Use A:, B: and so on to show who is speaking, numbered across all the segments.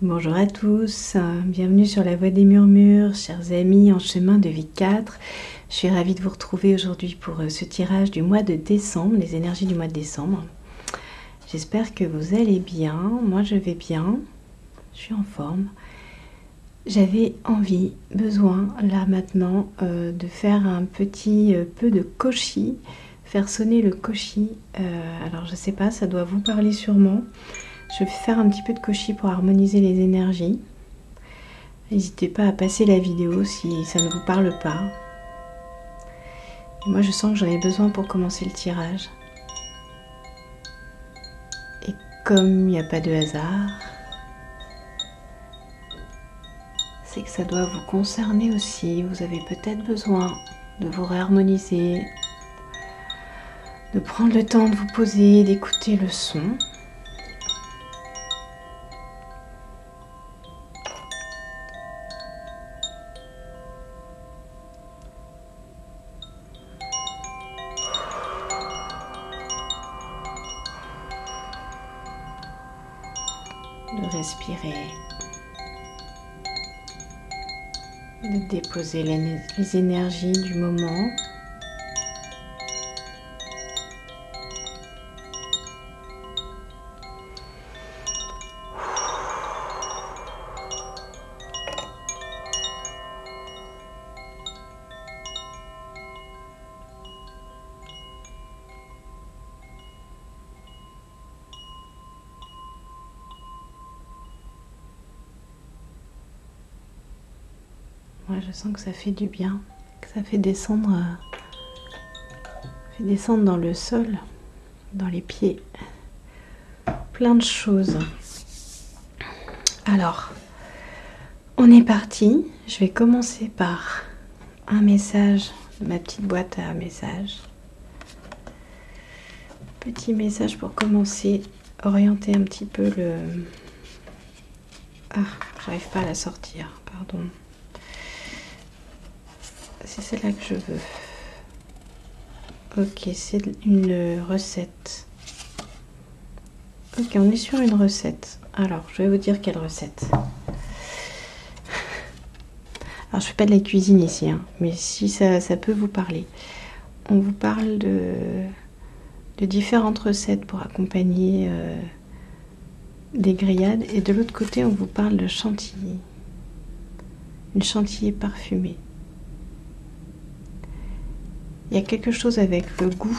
A: Bonjour à tous, bienvenue sur la Voie des Murmures, chers amis en chemin de vie 4. Je suis ravie de vous retrouver aujourd'hui pour ce tirage du mois de décembre, les énergies du mois de décembre. J'espère que vous allez bien, moi je vais bien, je suis en forme. J'avais envie, besoin, là maintenant, de faire un petit peu de koshi, faire sonner le koshi. Alors je sais pas, ça doit vous parler sûrement. Je vais faire un petit peu de koshi pour harmoniser les énergies. N'hésitez pas à passer la vidéo si ça ne vous parle pas. Et moi je sens que j'en ai besoin pour commencer le tirage. Et comme il n'y a pas de hasard, c'est que ça doit vous concerner aussi. Vous avez peut-être besoin de vous réharmoniser, de prendre le temps de vous poser, d'écouter le son. De respirer, de déposer les énergies du moment. Moi, je sens que ça fait du bien, que ça fait descendre dans le sol, dans les pieds, plein de choses. Alors, on est parti. Je vais commencer par un message de ma petite boîte à messages. Petit message pour commencer, orienter un petit peu le... Ah, j'arrive pas à la sortir, pardon. C'est celle-là que je veux. Ok, c'est une recette. Ok, on est sur une recette. Alors, je vais vous dire quelle recette. Alors, je fais pas de la cuisine ici, hein, mais si ça peut vous parler. On vous parle de différentes recettes pour accompagner des grillades. Et de l'autre côté, on vous parle de chantilly. Une chantilly parfumée. Il y a quelque chose avec le goût,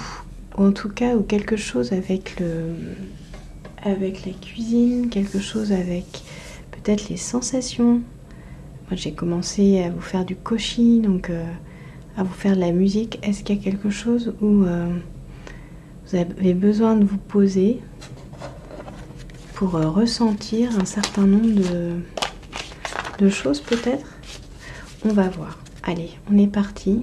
A: ou en tout cas, ou quelque chose avec la cuisine, quelque chose avec peut-être les sensations. Moi, j'ai commencé à vous faire du koshi, donc à vous faire de la musique. Est-ce qu'il y a quelque chose où vous avez besoin de vous poser pour ressentir un certain nombre de choses peut-être? On va voir. Allez, on est parti.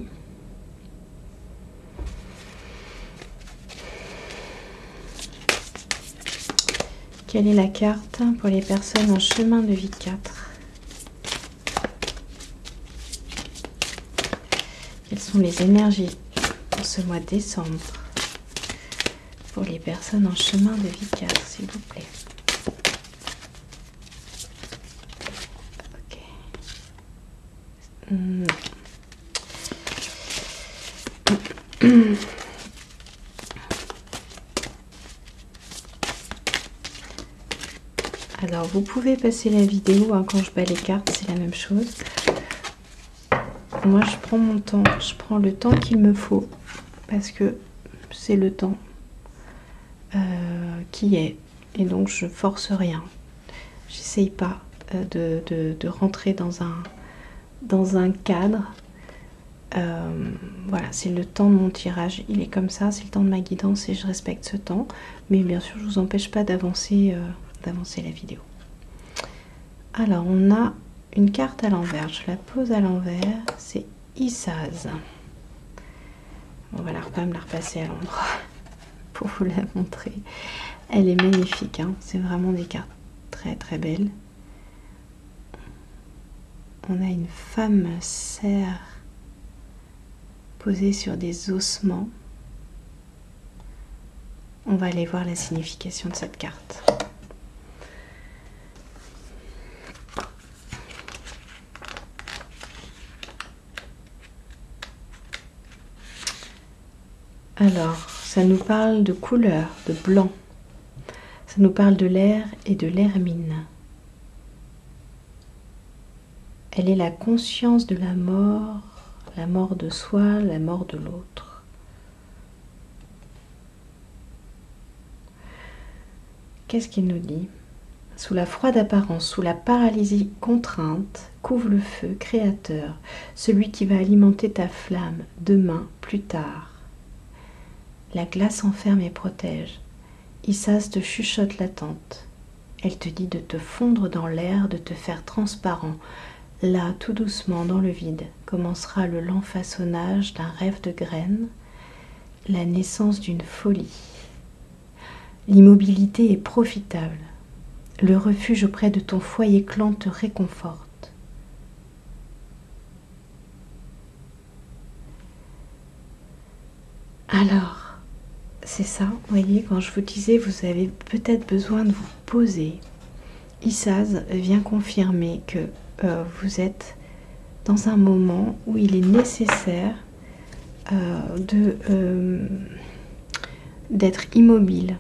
A: Quelle est la carte pour les personnes en chemin de vie 4? Quelles sont les énergies pour ce mois de décembre pour les personnes en chemin de vie 4, s'il vous plaît? Ok. Alors, vous pouvez passer la vidéo, hein, quand je bats les cartes, c'est la même chose. Moi, je prends mon temps, je prends le temps qu'il me faut, parce que c'est le temps qui est, et donc je force rien. J'essaye pas de rentrer dans un cadre. Voilà, c'est le temps de mon tirage, il est comme ça, c'est le temps de ma guidance et je respecte ce temps, mais bien sûr, je vous empêche pas d'avancer la vidéo. Alors, on a une carte à l'envers, je la pose à l'envers, c'est Issaz. On va pas me la repasser à l'endroit pour vous la montrer. Elle est magnifique, hein. C'est vraiment des cartes très très belles. On a une femme cerf posée sur des ossements. On va aller voir la signification de cette carte. Alors, ça nous parle de couleur, de blanc. Ça nous parle de l'air et de l'hermine. Elle est la conscience de la mort de soi, la mort de l'autre. Qu'est-ce qu'il nous dit? Sous la froide apparence, sous la paralysie contrainte, couvre le feu créateur, celui qui va alimenter ta flamme demain, plus tard. La glace enferme et protège. Issaz te chuchote l'attente. Elle te dit de te fondre dans l'air, de te faire transparent. Là, tout doucement, dans le vide, commencera le lent façonnage d'un rêve de graines, la naissance d'une folie. L'immobilité est profitable. Le refuge auprès de ton foyer clan te réconforte. Alors, c'est ça, vous voyez, quand je vous disais, vous avez peut-être besoin de vous poser. Issaz vient confirmer que vous êtes dans un moment où il est nécessaire d'être immobile,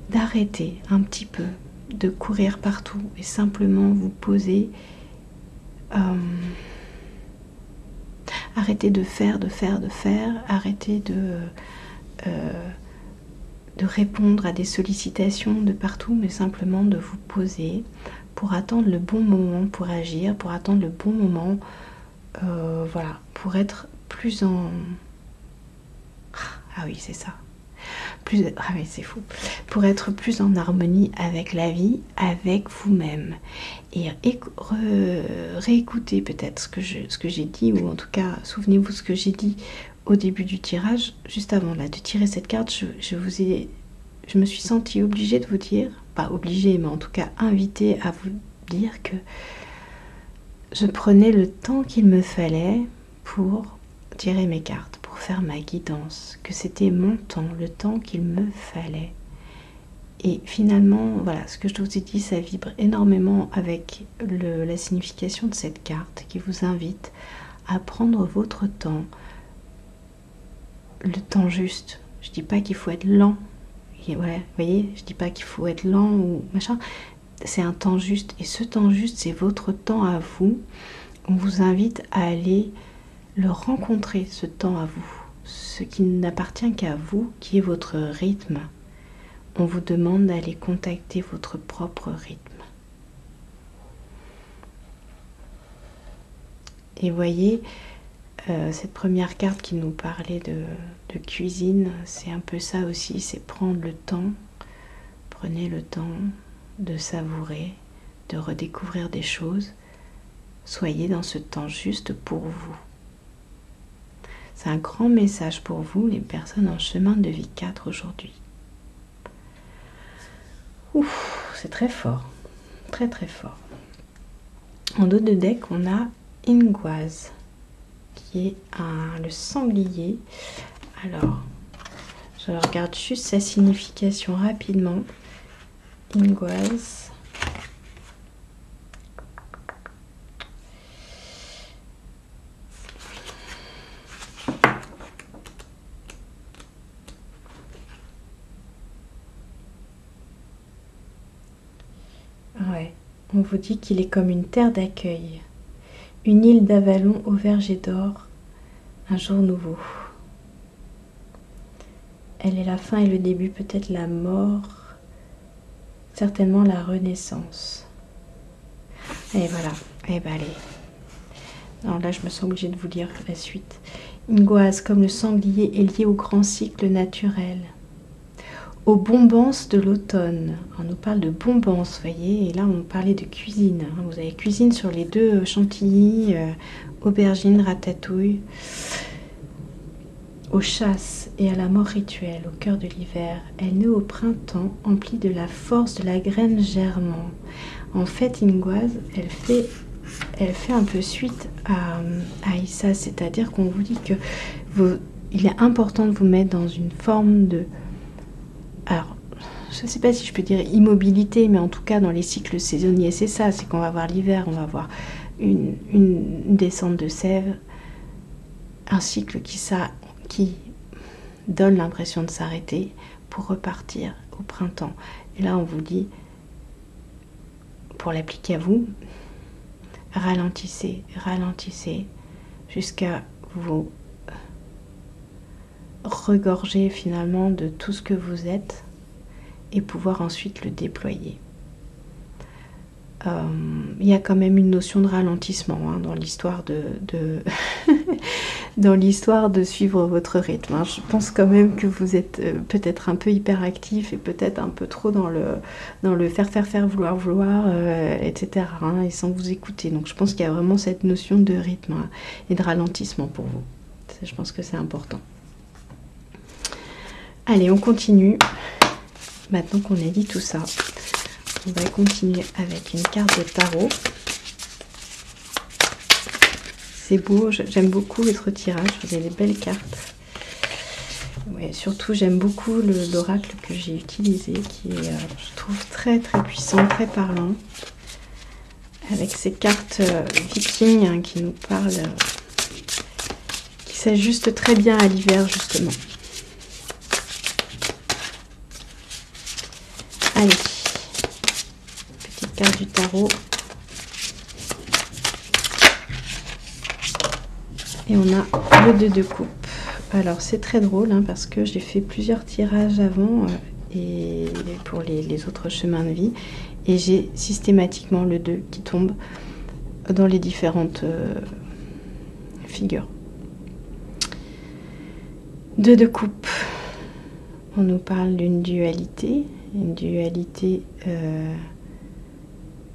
A: d'arrêter un petit peu, de courir partout et simplement vous poser. Arrêtez de faire, arrêtez de répondre à des sollicitations de partout, mais simplement de vous poser pour attendre le bon moment pour agir, pour attendre le bon moment, voilà, pour être plus en... Ah oui, c'est ça. Ah oui, c'est fou. Pour être plus en harmonie avec la vie, avec vous-même. Et réécoutez peut-être ce que j'ai dit, ou en tout cas, souvenez-vous ce que j'ai dit au début du tirage, juste avant là, de tirer cette carte. Je me suis sentie obligée de vous dire, pas obligée, mais en tout cas invitée à vous dire que je prenais le temps qu'il me fallait pour tirer mes cartes, pour faire ma guidance, que c'était mon temps, le temps qu'il me fallait. Et finalement, voilà, ce que je vous ai dit, ça vibre énormément avec la signification de cette carte qui vous invite à prendre votre temps, le temps juste. Je dis pas qu'il faut être lent, ouais, vous voyez, je dis pas qu'il faut être lent ou machin, c'est un temps juste, et ce temps juste, c'est votre temps à vous. On vous invite à aller le rencontrer, ce temps à vous, ce qui n'appartient qu'à vous, qui est votre rythme. On vous demande d'aller contacter votre propre rythme. Et voyez, cette première carte qui nous parlait de cuisine, c'est un peu ça aussi, c'est prendre le temps. Prenez le temps de savourer, de redécouvrir des choses. Soyez dans ce temps juste pour vous. C'est un grand message pour vous, les personnes en chemin de vie 4 aujourd'hui. Ouf, c'est très fort, très très fort. En dos de deck, on a Ingoise, qui est le sanglier. Alors, je regarde juste sa signification rapidement. Ingoise. Ouais, on vous dit qu'il est comme une terre d'accueil, une île d'Avalon au verger d'or, un jour nouveau. Elle est la fin et le début, peut-être la mort, certainement la renaissance. Et voilà, et ben allez. Alors là, je me sens obligée de vous lire la suite. Ingoise, comme le sanglier, est lié au grand cycle naturel, aux bombances de l'automne. On nous parle de bombances, vous voyez, et là on parlait de cuisine. Vous avez cuisine sur les deux, chantilly, aubergine, ratatouille. Aux chasses et à la mort rituelle, au cœur de l'hiver, elle naît au printemps, emplie de la force de la graine germant. En fait, Ingoise, elle fait un peu suite à Issaz, c'est-à-dire qu'on vous dit que il est important de vous mettre dans une forme de... Alors, je ne sais pas si je peux dire immobilité, mais en tout cas, dans les cycles saisonniers, c'est ça, c'est qu'on va voir l'hiver, on va voir une descente de sève. un cycle qui donne l'impression de s'arrêter pour repartir au printemps. Et là, on vous dit, pour l'appliquer à vous, ralentissez, ralentissez, jusqu'à vous regorger finalement de tout ce que vous êtes et pouvoir ensuite le déployer. Il y a quand même une notion de ralentissement dans l'histoire dans l'histoire de suivre votre rythme. Je pense quand même que vous êtes peut-être un peu hyperactif et peut-être un peu trop dans le faire, vouloir, etc. Et sans vous écouter. Donc je pense qu'il y a vraiment cette notion de rythme et de ralentissement pour vous. Je pense que c'est important. Allez, on continue. Maintenant qu'on a dit tout ça, on va continuer avec une carte de tarot. C'est beau, j'aime beaucoup votre tirage, vous avez des belles cartes. Ouais, surtout, j'aime beaucoup l'oracle que j'ai utilisé, qui est, je trouve, très très puissant, très parlant. Avec ces cartes vikings qui nous parlent, qui s'ajustent très bien à l'hiver, justement. Allez, petite carte du tarot. Et on a le 2 de coupe. Alors c'est très drôle parce que j'ai fait plusieurs tirages avant et pour les autres chemins de vie. Et j'ai systématiquement le 2 qui tombe dans les différentes figures. 2 de coupe. On nous parle d'une dualité. Une dualité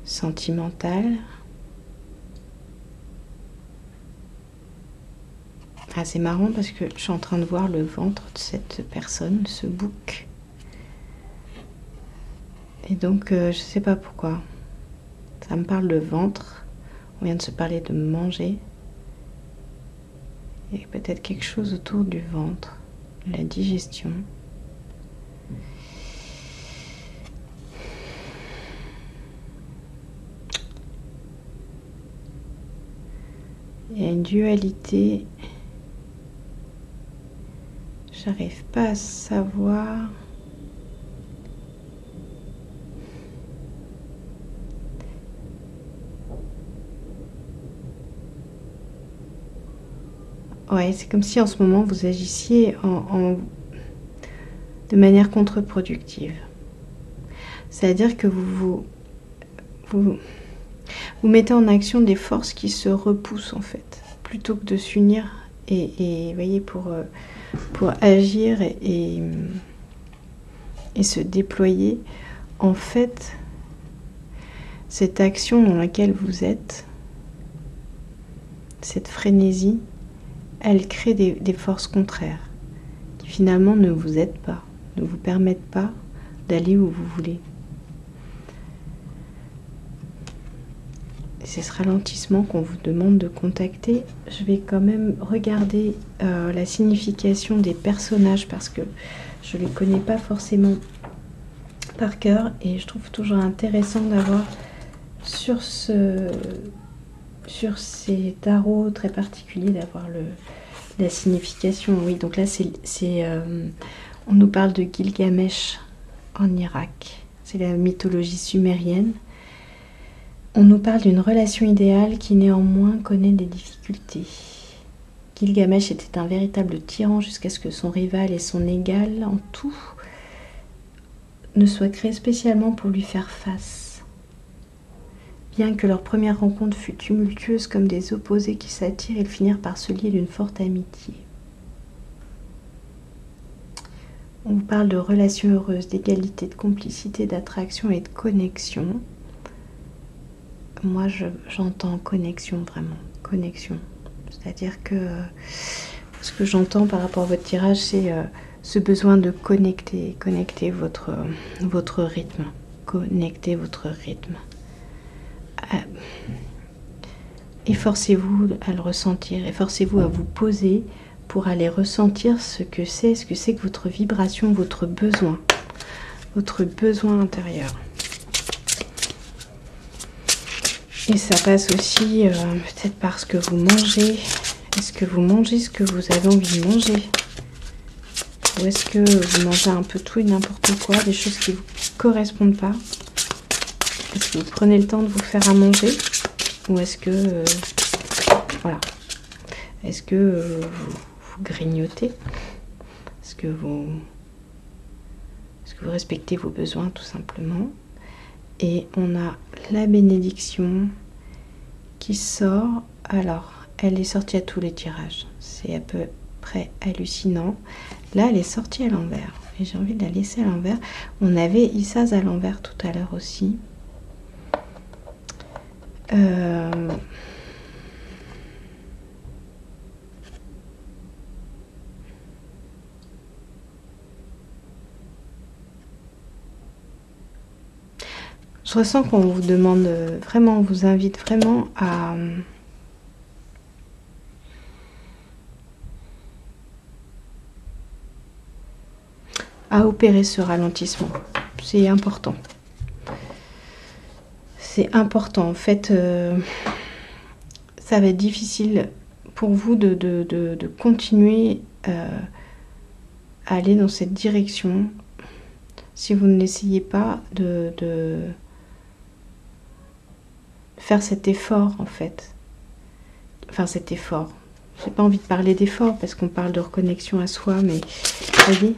A: sentimentale. Ah, c'est marrant parce que je suis en train de voir le ventre de cette personne, ce bouc. Et donc, je sais pas pourquoi. Ça me parle de ventre. On vient de se parler de manger. Il y a peut-être quelque chose autour du ventre, la digestion. Il y a une dualité. J'arrive pas à savoir. Ouais, c'est comme si en ce moment vous agissiez de manière contre-productive. C'est-à-dire que vous mettez en action des forces qui se repoussent en fait, plutôt que de s'unir et voyez, pour agir et se déployer. En fait, cette action dans laquelle vous êtes, cette frénésie, elle crée des forces contraires qui finalement ne vous aident pas, ne vous permettent pas d'aller où vous voulez. C'est ce ralentissement qu'on vous demande de contacter. Je vais quand même regarder la signification des personnages parce que je ne les connais pas forcément par cœur et je trouve toujours intéressant d'avoir sur ces tarots très particuliers d'avoir la signification. Oui, donc là on nous parle de Gilgamesh en Irak. C'est la mythologie sumérienne. On nous parle d'une relation idéale qui néanmoins connaît des difficultés. Gilgamesh était un véritable tyran jusqu'à ce que son rival et son égal en tout ne soient créés spécialement pour lui faire face. Bien que leur première rencontre fût tumultueuse comme des opposés qui s'attirent, ils finirent par se lier d'une forte amitié. On vous parle de relations heureuses, d'égalité, de complicité, d'attraction et de connexion. Moi, j'entends connexion, vraiment, connexion. C'est-à-dire que ce que j'entends par rapport à votre tirage, c'est ce besoin de connecter votre rythme. Connecter votre rythme. Efforcez-vous à le ressentir, efforcez-vous à vous poser pour aller ressentir ce que c'est que votre vibration, votre besoin intérieur. Et ça passe aussi peut-être parce que vous mangez Est-ce que vous mangez ce que vous avez envie de manger? Ou est-ce que vous mangez un peu tout et n'importe quoi, des choses qui ne vous correspondent pas? Est-ce que vous prenez le temps de vous faire à manger? Ou est-ce que... voilà. Est-ce que vous grignotez? Est-ce que vous respectez vos besoins tout simplement? Et on a la bénédiction qui sort. Alors, elle est sortie à tous les tirages. C'est à peu près hallucinant. Là, elle est sortie à l'envers. Et j'ai envie de la laisser à l'envers. On avait Issaz à l'envers tout à l'heure aussi. Je ressens qu'on vous demande vraiment, on vous invite vraiment à opérer ce ralentissement. C'est important. C'est important. En fait, ça va être difficile pour vous de continuer à aller dans cette direction si vous n'essayez pas de faire cet effort, en fait. Enfin, cet effort. J'ai pas envie de parler d'effort parce qu'on parle de reconnexion à soi, mais vous voyez,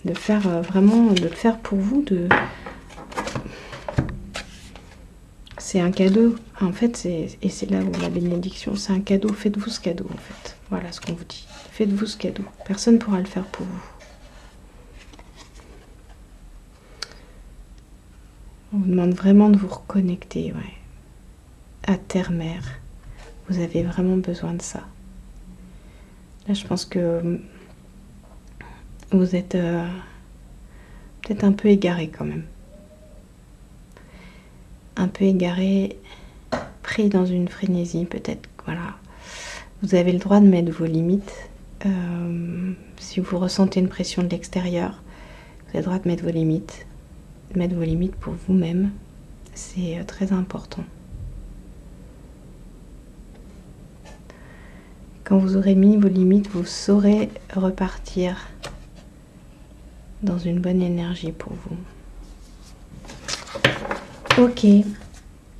A: de faire vraiment, de le faire pour vous, c'est un cadeau. En fait, et c'est là où la bénédiction, c'est un cadeau. Faites-vous ce cadeau, en fait. Voilà ce qu'on vous dit. Faites-vous ce cadeau. Personne ne pourra le faire pour vous. On vous demande vraiment de vous reconnecter, ouais, à terre-mère. Vous avez vraiment besoin de ça. Là, je pense que vous êtes peut-être un peu égaré quand même. Un peu égaré, pris dans une frénésie, peut-être. Voilà. Vous avez le droit de mettre vos limites. Si vous ressentez une pression de l'extérieur, vous avez le droit de mettre vos limites. De mettre vos limites pour vous-même. C'est très important. Quand vous aurez mis vos limites, vous saurez repartir dans une bonne énergie pour vous. Ok.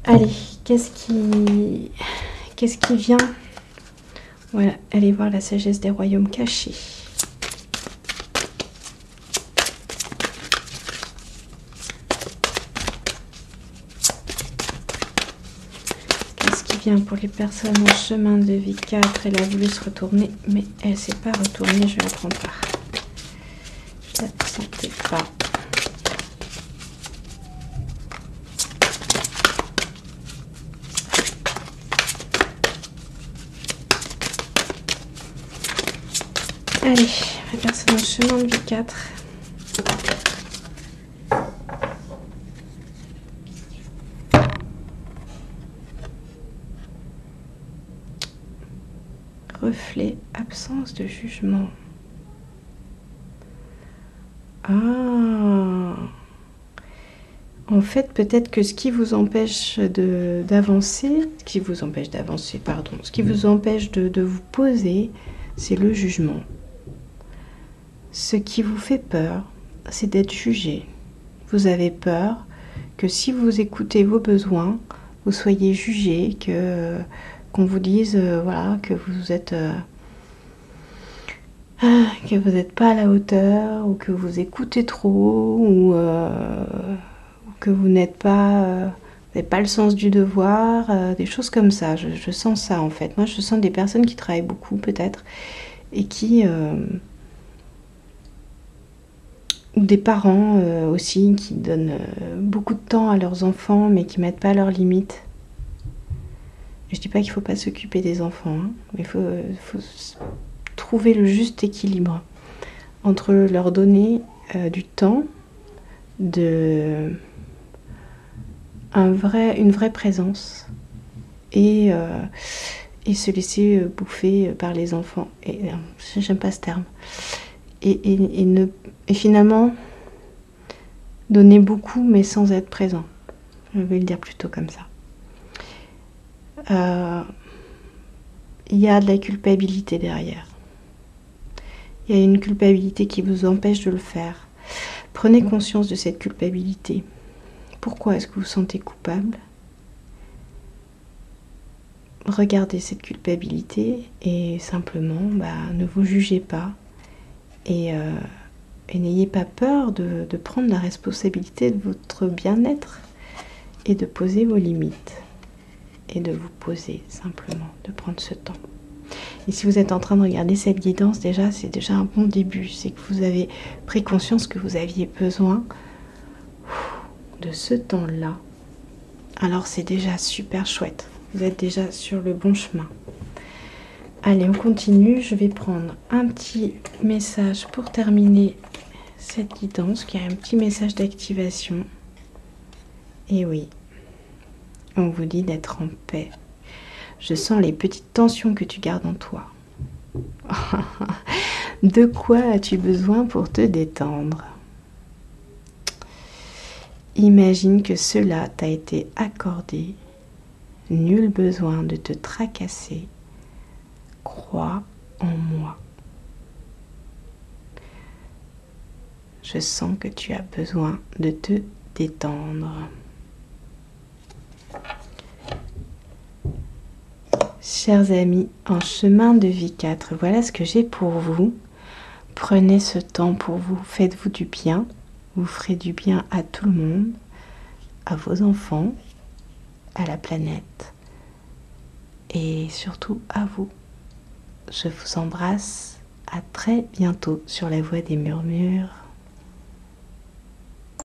A: Allez, qu'est-ce qui vient? Voilà, allez voir la sagesse des royaumes cachés. Qu'est-ce qui vient pour les personnes en chemin de vie 4? Elle a voulu se retourner, mais elle ne s'est pas retournée, je la prends pas. Je la sentais pas. Allez, la personne en chemin de vie 4. Reflet, absence de jugement. Ah, en fait, peut-être que ce qui vous empêche d'avancer, ce qui vous empêche de vous poser, c'est le jugement. Ce qui vous fait peur, c'est d'être jugé. Vous avez peur que si vous écoutez vos besoins, vous soyez jugé, qu'on vous dise voilà, que vous êtes n'êtes pas à la hauteur, ou que vous écoutez trop, ou que vous n'êtes pas, vous n'avez pas le sens du devoir, des choses comme ça. Je sens ça en fait. Moi, je sens des personnes qui travaillent beaucoup peut-être et qui ou des parents aussi qui donnent beaucoup de temps à leurs enfants mais qui mettent pas leurs limites. Je dis pas qu'il faut pas s'occuper des enfants, hein, mais il faut trouver le juste équilibre entre leur donner du temps, une vraie présence et se laisser bouffer par les enfants. Et j'aime pas ce terme. Et finalement donner beaucoup mais sans être présent. Je vais le dire plutôt comme ça. il y a de la culpabilité derrière. Il y a une culpabilité qui vous empêche de le faire. Prenez conscience de cette culpabilité. Pourquoi est-ce que vous vous sentez coupable? Regardez cette culpabilité et simplement, ne vous jugez pas et n'ayez pas peur de prendre la responsabilité de votre bien-être et de poser vos limites et de vous poser simplement, de prendre ce temps. Et si vous êtes en train de regarder cette guidance, déjà, c'est déjà un bon début. C'est que vous avez pris conscience que vous aviez besoin de ce temps-là. Alors c'est déjà super chouette. Vous êtes déjà sur le bon chemin. Allez, on continue. Je vais prendre un petit message pour terminer cette guidance, qui a un petit message d'activation. Et oui, on vous dit d'être en paix. Je sens les petites tensions que tu gardes en toi. De quoi as-tu besoin pour te détendre? Imagine que cela t'a été accordé. Nul besoin de te tracasser. Crois en moi. Je sens que tu as besoin de te détendre. Chers amis, en chemin de vie 4, voilà ce que j'ai pour vous. Prenez ce temps pour vous, faites-vous du bien. Vous ferez du bien à tout le monde, à vos enfants, à la planète et surtout à vous. Je vous embrasse. À très bientôt sur la voie des murmures.